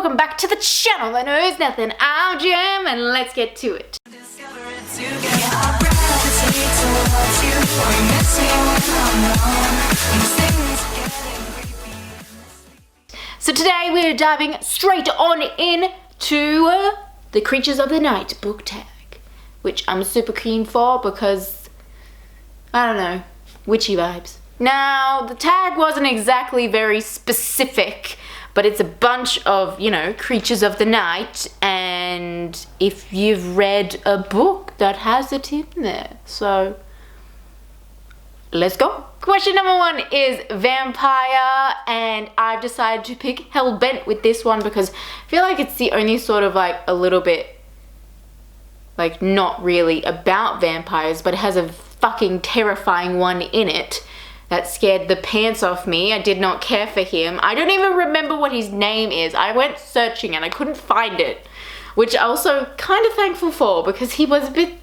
welcome back to the channel that knows nothing. I'm Jam, and let's get to it. So today we're diving straight on into the Creatures of the Night book tag, which I'm super keen for because, I don't know, witchy vibes. Now, the tag wasn't exactly very specific, but it's a bunch of, you know, creatures of the night, and if you've read a book that has it in there, so let's go. Question number 1 is vampire, and I've decided to pick Hellbent with this one because I feel like it's the only sort of like a little bit like not really about vampires, but it has a fucking terrifying one in it that scared the pants off me. I did not care for him. I don't even remember what his name is. I went searching and I couldn't find it, which I'm also kind of thankful for because he was a bit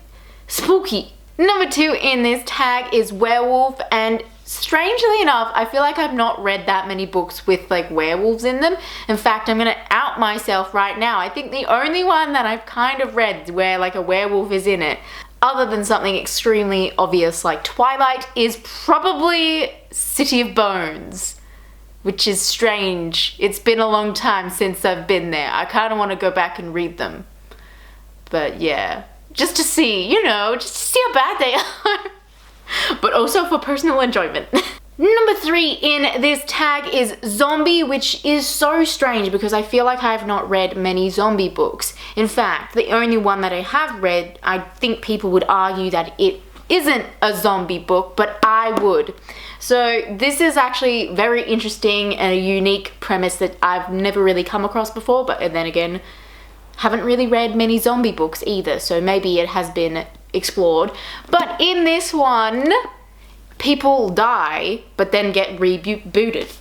spooky. Number 2 in this tag is werewolf, and strangely enough, I feel like I've not read that many books with like werewolves in them. In fact, I'm gonna out myself right now. I think the only one that I've kind of read where like a werewolf is in it, other than something extremely obvious like Twilight, is probably City of Bones, which is strange. It's been a long time since I've been there. I kind of want to go back and read them. But yeah, just to see, you know, just to see how bad they are. But also for personal enjoyment. Number 3 in this tag is zombie, which is so strange because I feel like I have not read many zombie books. In fact, the only one that I have read, I think people would argue that it isn't a zombie book, but I would. So this is actually very interesting and a unique premise that I've never really come across before, but then again, haven't really read many zombie books either, so maybe it has been explored. But in this one, people die, but then get rebooted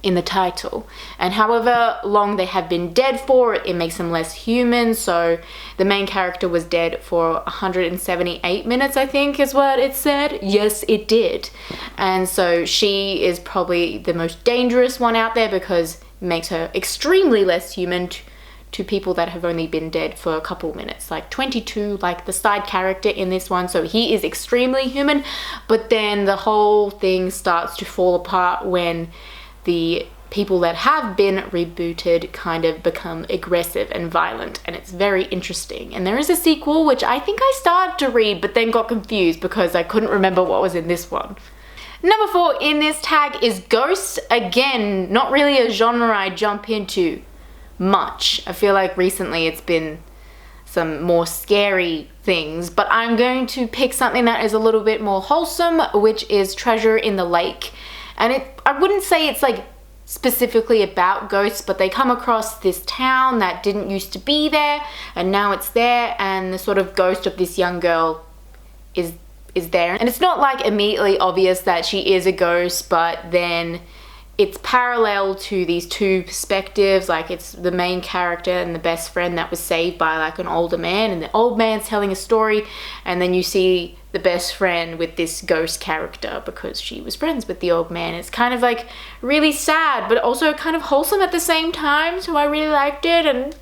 in the title. And however long they have been dead for, it makes them less human. So the main character was dead for 178 minutes, I think is what it said. Yes, it did. And so she is probably the most dangerous one out there because it makes her extremely less human to people that have only been dead for a couple minutes, like 22, like the side character in this one. So he is extremely human, but then the whole thing starts to fall apart when the people that have been rebooted kind of become aggressive and violent, and it's very interesting. And there is a sequel, which I think I started to read, but then got confused because I couldn't remember what was in this one. Number 4 in this tag is ghosts. Again, not really a genre I jump into much. I feel like recently it's been some more scary things, but I'm going to pick something that is a little bit more wholesome, which is Treasure in the Lake. And I wouldn't say it's like specifically about ghosts, but they come across this town that didn't used to be there and now it's there, and the sort of ghost of this young girl is there. And it's not like immediately obvious that she is a ghost, but then it's parallel to these two perspectives. Like it's the main character and the best friend that was saved by like an older man, and the old man's telling a story, and then you see the best friend with this ghost character because she was friends with the old man. It's kind of like really sad, but also kind of wholesome at the same time, so I really liked it. And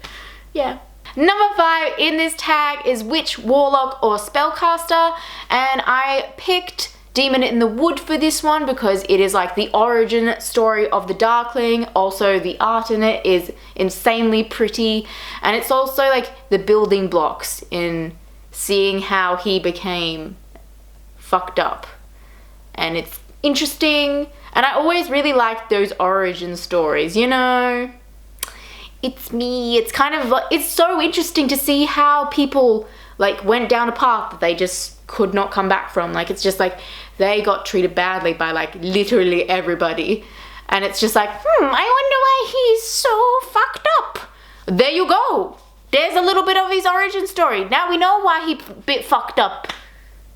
yeah. Number 5 in this tag is witch, warlock, or spellcaster, and I picked Demon in the Wood for this one because it is like the origin story of the Darkling. Also, the art in it is insanely pretty, and it's also like the building blocks in seeing how he became fucked up, and it's interesting. And I always really liked those origin stories, you know, it's me. It's kind of like, it's so interesting to see how people like went down a path that they just could not come back from. Like it's just like they got treated badly by like literally everybody, and it's just like, I wonder why he's so fucked up. There you go, there's a little bit of his origin story. Now we know why he bit fucked up.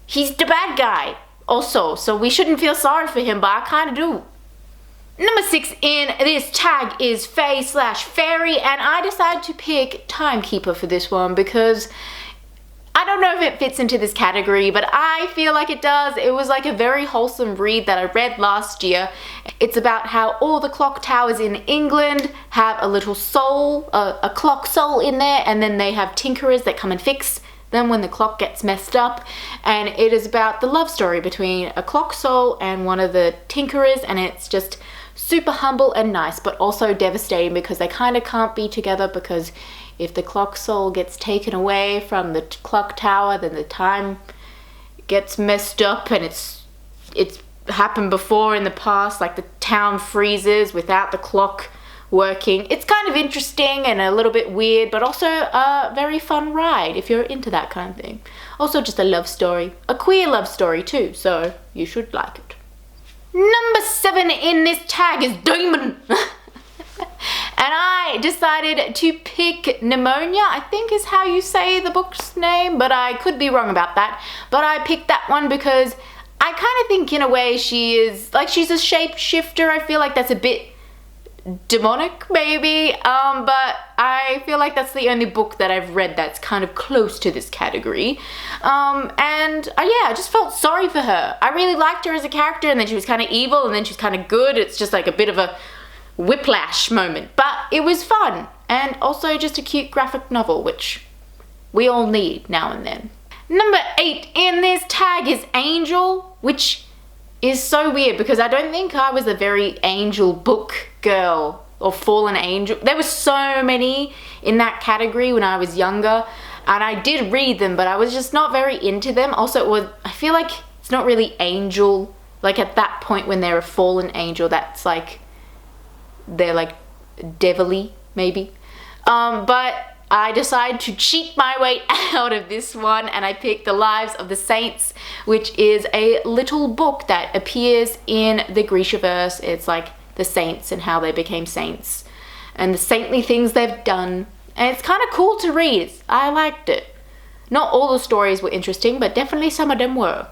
He's the bad guy also, so we shouldn't feel sorry for him, but I kind of do. Number 6 in this tag is Fae/Fairy, and I decided to pick Timekeeper for this one because I don't know if it fits into this category, but I feel like it does. It was like a very wholesome read that I read last year. It's about how all the clock towers in England have a little soul, a clock soul in there, and then they have tinkerers that come and fix them when the clock gets messed up. And it is about the love story between a clock soul and one of the tinkerers, and it's just super humble and nice, but also devastating because they kind of can't be together, because if the clock soul gets taken away from the clock tower, then the time gets messed up, and it's happened before in the past, like the town freezes without the clock working. It's kind of interesting and a little bit weird, but also a very fun ride if you're into that kind of thing. Also just a love story, a queer love story too, so you should like it. Number 7 in this tag is Demon. And I decided to pick Pneumonia, I think is how you say the book's name, but I could be wrong about that. But I picked that one because I kind of think in a way she's a shapeshifter. I feel like that's a bit demonic maybe, but I feel like that's the only book that I've read that's kind of close to this category. Yeah, I just felt sorry for her. I really liked her as a character, and then she was kind of evil, and then she's kind of good. It's just like a bit of a whiplash moment, but it was fun, and also just a cute graphic novel, which we all need now and then. Number 8 in this tag is Angel, which is so weird because I don't think I was a very angel book girl or fallen angel. There were so many in that category when I was younger, and I did read them, but I was just not very into them. Also, I feel like it's not really angel, like at that point when they're a fallen angel, that's like they're like devilly maybe, but I decided to cheat my way out of this one, and I picked The Lives of the Saints, which is a little book that appears in the Grishaverse. It's like the saints and how they became saints and the saintly things they've done, and it's kind of cool to read. I liked it. Not all the stories were interesting, but definitely some of them were.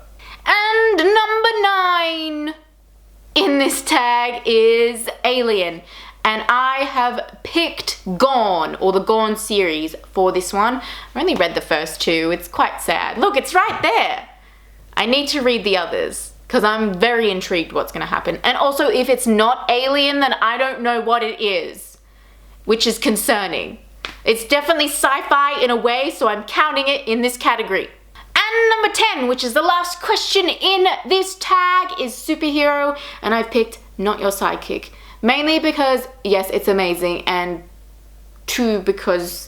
And number 9 in this tag is Alien, and I have picked Gone, or the Gone series, for this one. I only read the first 2. It's quite sad. Look, it's right there. I need to read the others because I'm very intrigued what's going to happen. And also, if it's not Alien, then I don't know what it is, which is concerning. It's definitely sci-fi in a way, so I'm counting it in this category. And number 10, which is the last question in this tag, is Superhero, and I've picked Not Your Sidekick. Mainly because, yes, it's amazing, and 2, because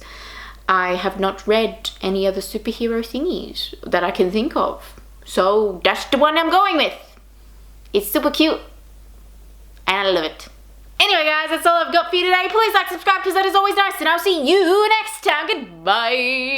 I have not read any other superhero thingies that I can think of. So that's the one I'm going with. It's super cute, and I love it. Anyway guys, that's all I've got for you today. Please like, subscribe, because that is always nice, and I'll see you next time. Goodbye.